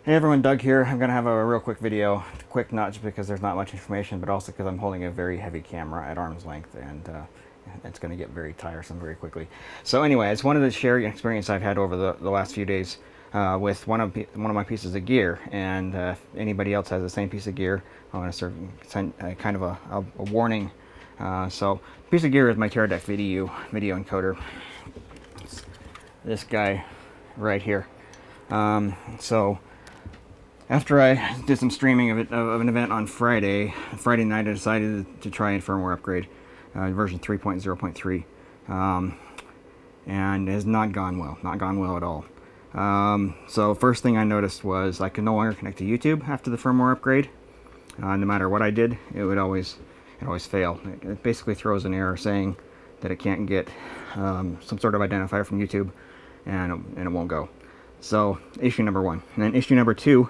Hey everyone, Doug here. I'm going to have a real quick video. Quick not just because there's not much information, but also because I'm holding a very heavy camera at arm's length, and it's going to get very tiresome very quickly. So anyway, I just wanted to share an experience I've had over the last few days with one of my pieces of gear, and if anybody else has the same piece of gear, I want to send kind of a warning. So piece of gear is my Teradek VidiU video encoder. It's this guy right here. So after I did some streaming of an event on Friday night, I decided to try a firmware upgrade, version 3.0.3, and it has not gone well at all. So first thing I noticed was I could no longer connect to YouTube after the firmware upgrade. No matter what I did, it would always fail. It basically throws an error saying that it can't get some sort of identifier from YouTube, and it won't go. So issue number one. And then issue number two,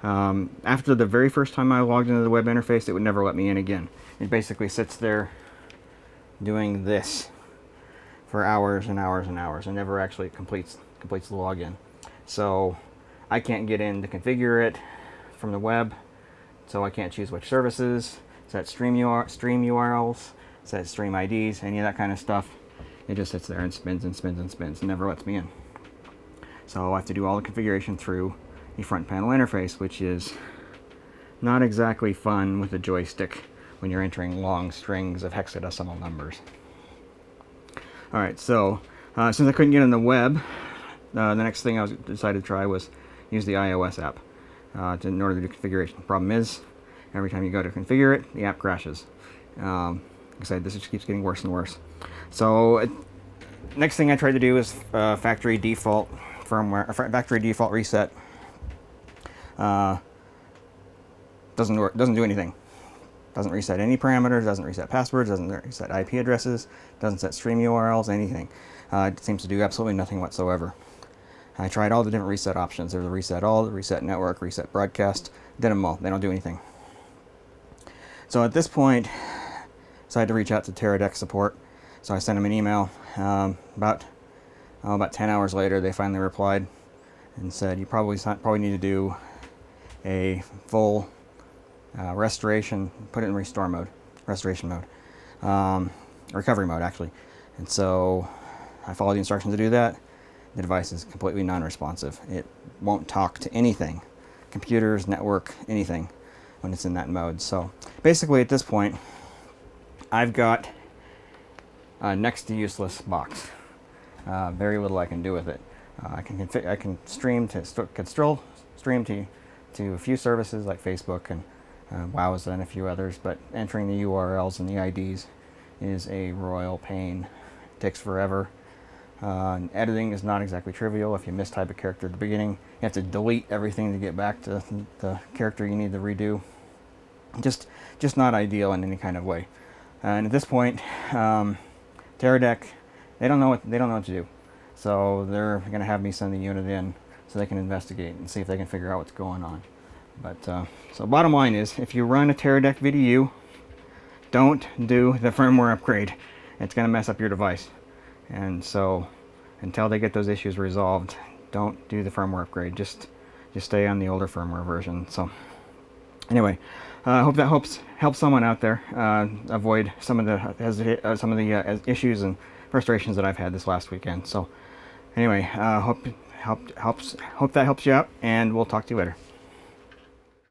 after the very first time I logged into the web interface, it would never let me in again. It basically sits there doing this for hours and hours and hours and never actually completes the login. So I can't get in to configure it from the web, so I can't choose which services, set stream URLs, set stream IDs, any of that kind of stuff. It just sits there and spins and spins and spins and never lets me in. So I have to do all the configuration through the front panel interface, which is not exactly fun with a joystick when you're entering long strings of hexadecimal numbers. Alright, so since I couldn't get on the web, the next thing I decided to try was use the iOS app in order to do configuration. The problem is, every time you go to configure it, the app crashes. Like I said, this just keeps getting worse and worse. So next thing I tried to do is factory default firmware, factory default reset. Doesn't work, doesn't do anything. Doesn't reset any parameters, doesn't reset passwords, doesn't reset IP addresses, doesn't set stream URLs, anything. It seems to do absolutely nothing whatsoever. I tried all the different reset options. There's a reset all, the reset network, reset broadcast, did them all. They don't do anything. So at this point, I decided to reach out to Teradek support. So I sent them an email. About 10 hours later, they finally replied and said, you probably need to do a full restoration, put it in restoration mode, recovery mode actually. And so I followed the instructions to do that. The device is completely non-responsive. It won't talk to anything, computers, network, anything, when it's in that mode. So basically at this point, I've got a next to useless box. Very little I can do with it. I can stream to a few services like Facebook and Wowza and a few others, but entering the URLs and the IDs is a royal pain. It takes forever. Editing is not exactly trivial. If you mistype a character at the beginning, you have to delete everything to get back to the character you need to redo. Just not ideal in any kind of way. And at this point, Teradek, they don't know what to do. So they're going to have me send the unit in so they can investigate and see if they can figure out what's going on. But so bottom line is, if you run a Teradek VidiU, don't do the firmware upgrade. It's going to mess up your device. And so until they get those issues resolved, don't do the firmware upgrade. Just stay on the older firmware version. So anyway, I hope that helps someone out there avoid some of the issues and frustrations that I've had this last weekend. So anyway, hope that helps you out, and we'll talk to you later.